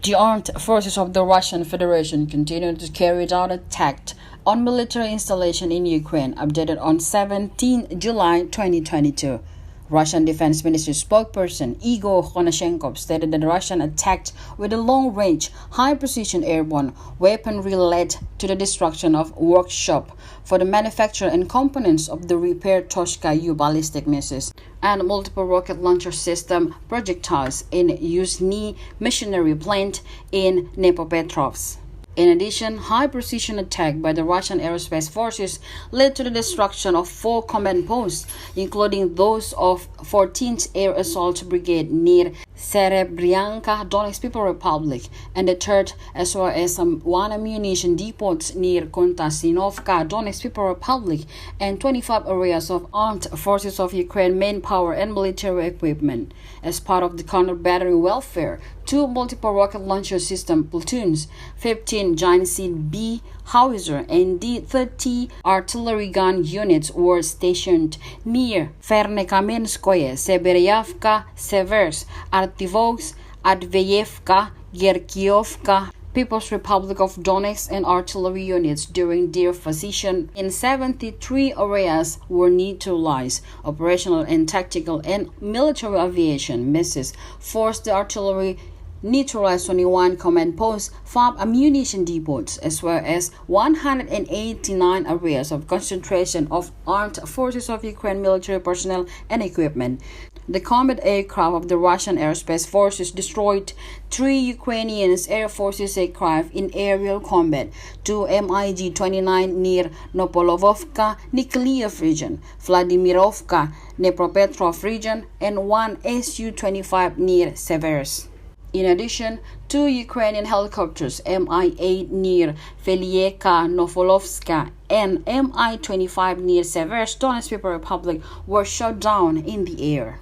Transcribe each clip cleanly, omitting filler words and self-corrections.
The armed forces of the Russian Federation continue to carry out attacks on military installations in Ukraine, updated on 17 July 2022. Russian Defense Ministry spokesperson Igor Konashenkov stated that Russian attacked with a long-range, high-precision airborne weaponry led to the destruction of workshop for the manufacture and components of the repaired Toshka-U ballistic missiles and multiple rocket launcher system projectiles in Yuzhny missionary plant in Dnipropetrovsk. In addition, high-precision attack by the Russian aerospace forces led to the destruction of 4 command posts, including those of 14th Air Assault Brigade near Serebryanka, Donetsk People's Republic, and the 3rd, as well as 1 ammunition depot near Kontasinovka, Donetsk People's Republic, and 25 areas of armed forces of Ukraine manpower and military equipment. As part of the counter-battery warfare, 2 multiple rocket launcher system platoons, 15 Giant Seed B howitzer and D-30 artillery gun units were stationed near Vernekamenskoye, Seberyavka, Severs, Artivovsk, Adveyevka, Gerkievka, People's Republic of Donetsk, and artillery units during their position in 73 areas were neutralized. Operational and tactical and military aviation misses forced the artillery neutralized 21 command posts, 5 ammunition depots, as well as 189 areas of concentration of armed forces of Ukraine military personnel and equipment. The combat aircraft of the Russian aerospace forces destroyed 3 Ukrainian Air Forces aircraft in aerial combat, 2 MiG-29 near Nopolovovka, Nikolaev region, Vladimirovka, Dnipropetrovsk region, and 1 Su-25 near Severs. In addition, 2 Ukrainian helicopters Mi-8 near Velyeka Novolovska and Mi-25 near Severs, Donetsk People's Republic, were shot down in the air.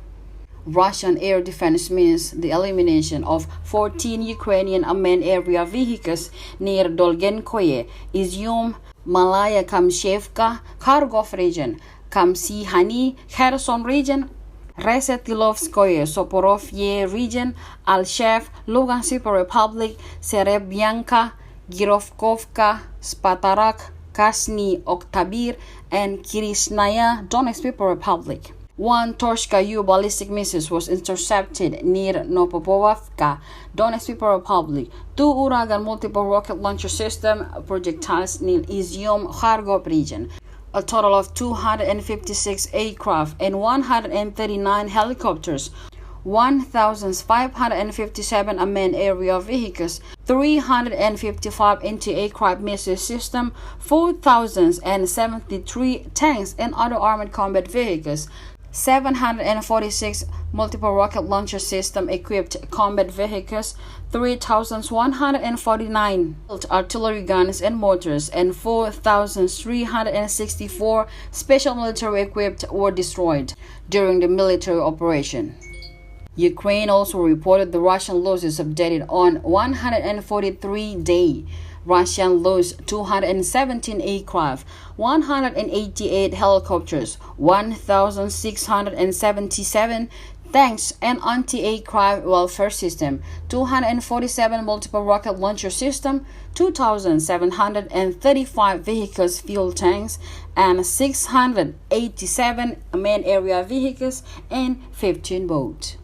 Russian air defense means the elimination of 14 Ukrainian unmanned area vehicles near Dolgenkoye, Izyum, Malaya Kamshevka, Kharkov region, Kamsihani, Kherson region, Resetilovskoye, Soporovye region, Alshev, Lugansk People's Republic, Serebyanka, Girovkovka, Spatarak, Krasny Oktabir, and Kirishnaya, Donetsk People's Republic. 1 Toshka-U ballistic missile was intercepted near Nopopovka, Donetsk People's Republic. 2 Uragan multiple rocket launcher system projectiles near Izyum, Kharkov region. A total of 256 aircraft and 139 helicopters, 1,557 unmanned aerial vehicles, 355 anti-aircraft missile systems, 4,073 tanks and other armored combat vehicles, 746 multiple rocket launcher system equipped combat vehicles, 3,149 artillery guns and mortars, and 4,364 special military equipped were destroyed during the military operation. Ukraine also reported the Russian losses updated on 143-day. Russian lost 217 aircraft, 188 helicopters, 1,677 tanks and anti-aircraft warfare system, 247 multiple rocket launcher system, 2,735 vehicles fuel tanks, and 687 main area vehicles and 15 boats.